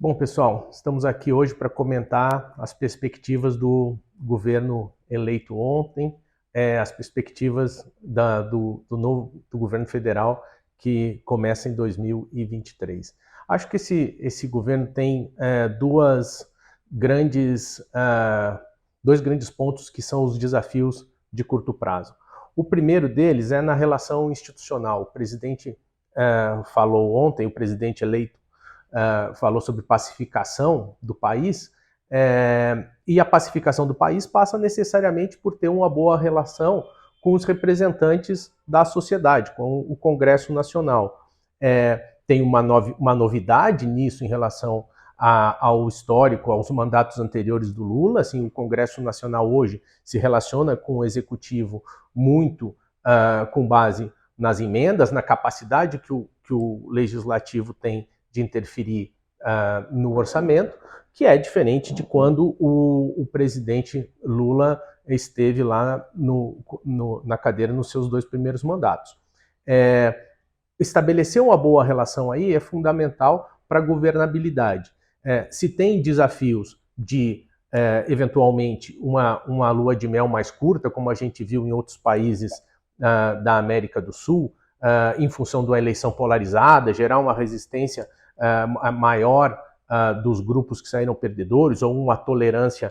Bom, pessoal, estamos aqui hoje para comentar as perspectivas do governo eleito ontem, as perspectivas do governo federal que começa em 2023. Acho que esse governo tem dois grandes pontos que são os desafios de curto prazo. O primeiro deles é na relação institucional. O presidente falou ontem, o presidente eleito falou sobre pacificação do país, e a pacificação do país passa necessariamente por ter uma boa relação com os representantes da sociedade, com o Congresso Nacional. Tem uma novidade nisso em relação ao histórico, aos mandatos anteriores do Lula. Assim, o Congresso Nacional hoje se relaciona com o Executivo muito com base nas emendas, na capacidade que o Legislativo tem de interferir no orçamento, que é diferente de quando o presidente Lula esteve lá na cadeira nos seus 2 primeiros mandatos. Estabelecer uma boa relação aí é fundamental para a governabilidade. Se tem desafios de, eventualmente, uma lua de mel mais curta, como a gente viu em outros países da América do Sul, em função de uma eleição polarizada, gerar uma resistência maior dos grupos que saíram perdedores ou uma tolerância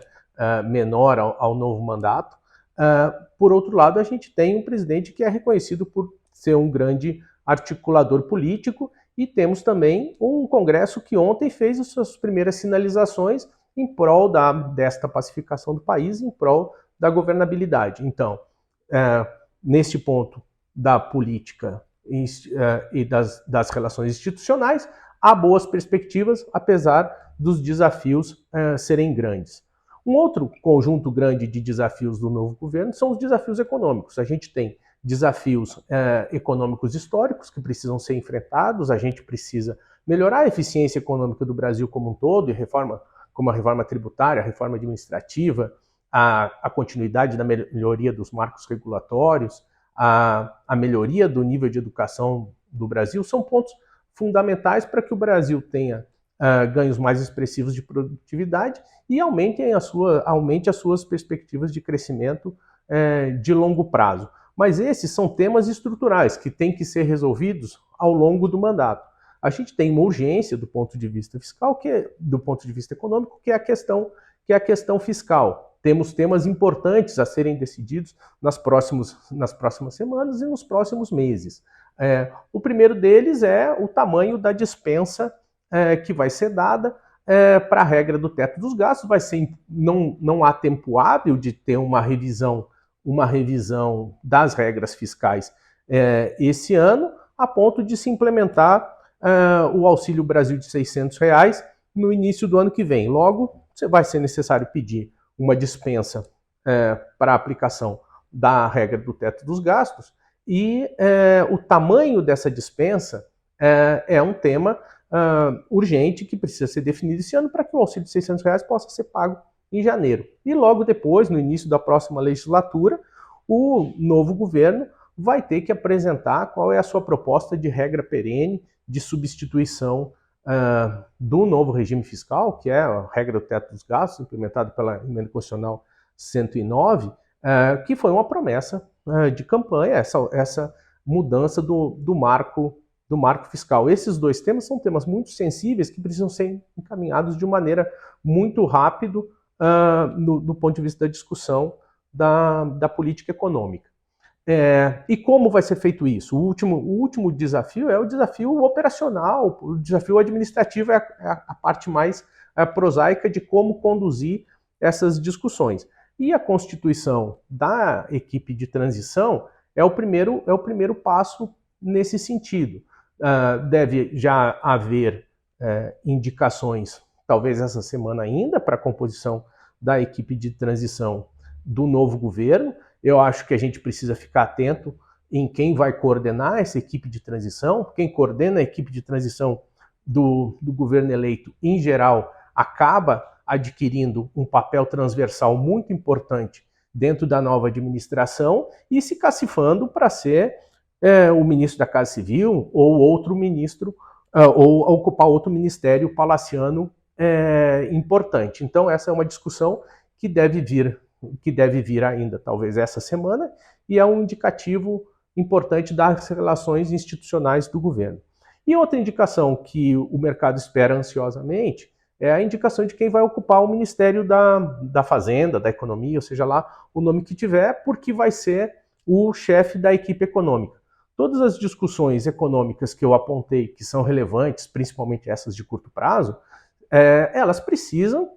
menor ao novo mandato. Por outro lado, a gente tem um presidente que é reconhecido por ser um grande articulador político, e temos também um Congresso que ontem fez as suas primeiras sinalizações em prol desta pacificação do país, em prol da governabilidade. Então, neste ponto da política e das relações institucionais, há boas perspectivas, apesar dos desafios serem grandes. Um outro conjunto grande de desafios do novo governo são os desafios econômicos. A gente tem desafios econômicos históricos que precisam ser enfrentados, a gente precisa melhorar a eficiência econômica do Brasil como um todo, e como a reforma tributária, a reforma administrativa, a continuidade da melhoria dos marcos regulatórios, a melhoria do nível de educação do Brasil, são pontos fundamentais para que o Brasil tenha ganhos mais expressivos de produtividade e aumente as suas perspectivas de crescimento de longo prazo. Mas esses são temas estruturais que têm que ser resolvidos ao longo do mandato. A gente tem uma urgência do ponto de vista fiscal, do ponto de vista econômico, que é a questão fiscal. Temos temas importantes a serem decididos nas próximas semanas e nos próximos meses. O primeiro deles é o tamanho da dispensa que vai ser dada para a regra do teto dos gastos. Não há tempo hábil de ter uma revisão das regras fiscais esse ano, a ponto de se implementar o Auxílio Brasil de R$600 no início do ano que vem. Logo, vai ser necessário pedir uma dispensa para a aplicação da regra do teto dos gastos, e o tamanho dessa dispensa é um tema urgente que precisa ser definido esse ano para que o auxílio de R$600 possa ser pago em janeiro. E logo depois, no início da próxima legislatura, o novo governo vai ter que apresentar qual é a sua proposta de regra perene de substituição do novo regime fiscal, que é a regra do teto dos gastos, implementada pela Emenda Constitucional 109, que foi uma promessa de campanha, essa mudança do marco fiscal. Esses dois temas são temas muito sensíveis que precisam ser encaminhados de maneira muito rápida do ponto de vista da discussão da política econômica. E como vai ser feito isso? O último desafio é o desafio operacional, o desafio administrativo é a parte mais prosaica de como conduzir essas discussões. E a constituição da equipe de transição é o primeiro passo nesse sentido. Deve já haver indicações, talvez essa semana ainda, para a composição da equipe de transição do novo governo. Eu acho que a gente precisa ficar atento em quem vai coordenar essa equipe de transição. Quem coordena a equipe de transição do governo eleito, em geral, acaba adquirindo um papel transversal muito importante dentro da nova administração e se cacifando para ser o ministro da Casa Civil ou outro ministro, ou ocupar outro ministério palaciano importante. Então, essa é uma discussão que deve vir ainda, talvez, essa semana, e é um indicativo importante das relações institucionais do governo. E outra indicação que o mercado espera ansiosamente é a indicação de quem vai ocupar o Ministério da Fazenda, da Economia, ou seja lá o nome que tiver, porque vai ser o chefe da equipe econômica. Todas as discussões econômicas que eu apontei, que são relevantes, principalmente essas de curto prazo, elas precisam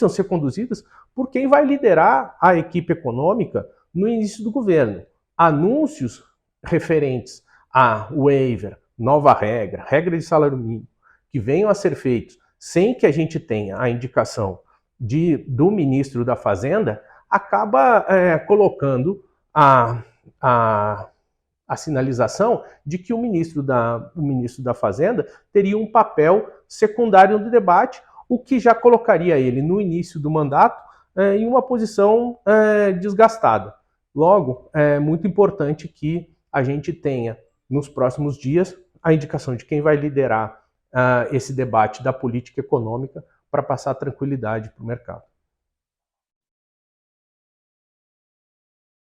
ser conduzidas por quem vai liderar a equipe econômica no início do governo. Anúncios referentes a waiver, nova regra de salário mínimo, que venham a ser feitos sem que a gente tenha a indicação do ministro da Fazenda, acaba colocando a sinalização de que o ministro da Fazenda teria um papel secundário no debate, o que já colocaria ele no início do mandato em uma posição desgastada. Logo, é muito importante que a gente tenha, nos próximos dias, a indicação de quem vai liderar esse debate da política econômica para passar tranquilidade para o mercado.